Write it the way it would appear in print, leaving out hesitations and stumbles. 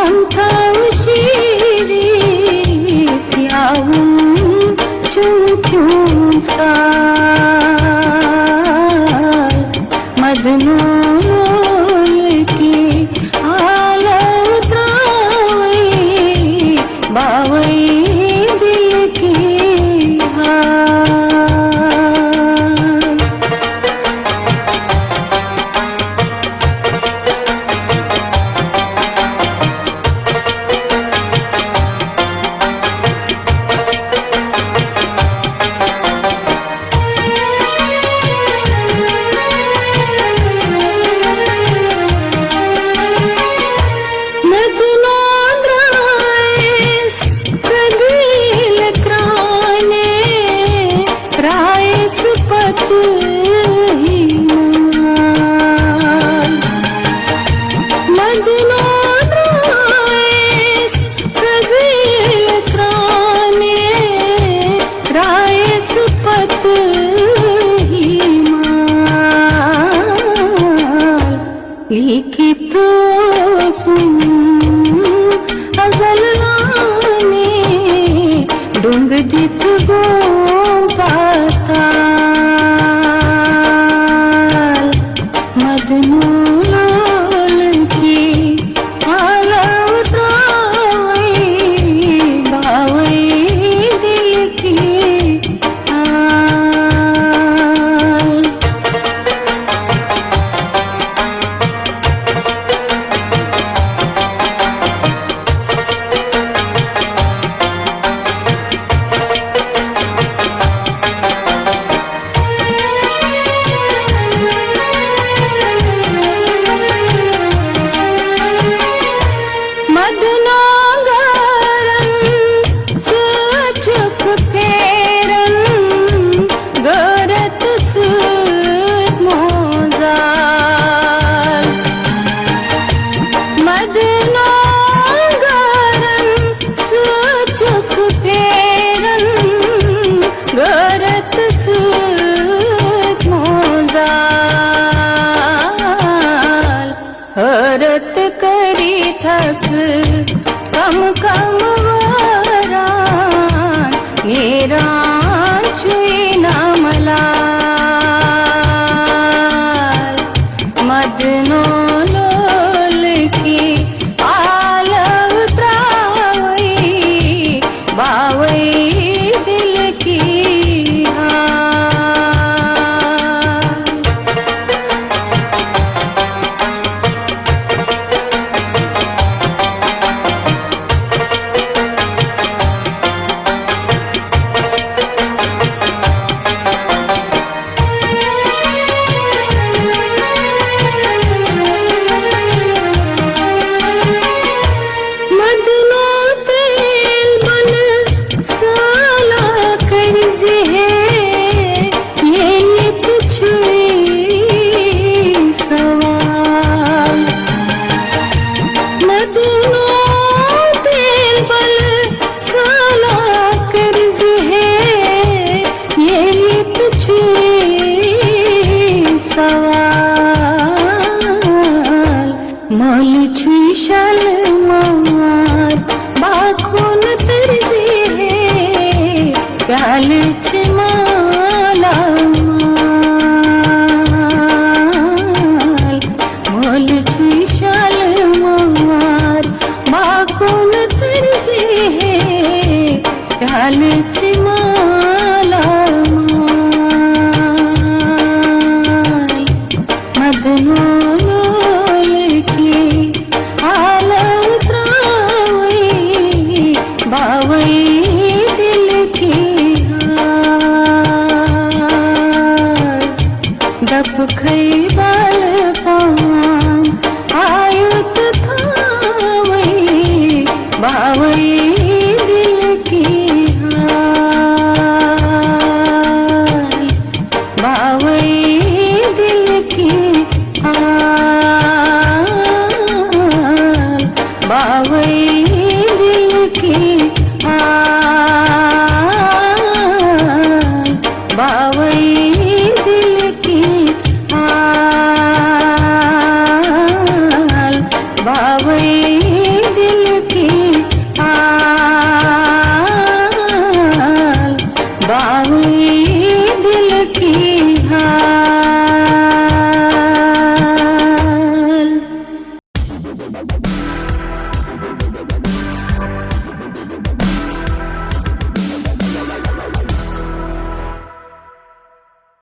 अंथा उशिरी यावून चुंक्यूंच काय मदनोल की आलव त्रावई बावई दिल की लिखित अजलाने डोंग दित गो पाताल मदनोल की आलव त्रावई बावई दिल की हरत करी थक कम कम वरान निरान छुई ना मला मदनोल की आलव त्रावई बावई दिल की मल छुई शाल मार बाखून तरजे है प्याल माला माल मल छुई शाल मार बाखून तरजे है प्याल माला माल मदनोल बावई दिल की दब खई बाल पान आयुत थावई बावई दिल की बावई दिल की बावई दिल की बावई दिल की बावई दिल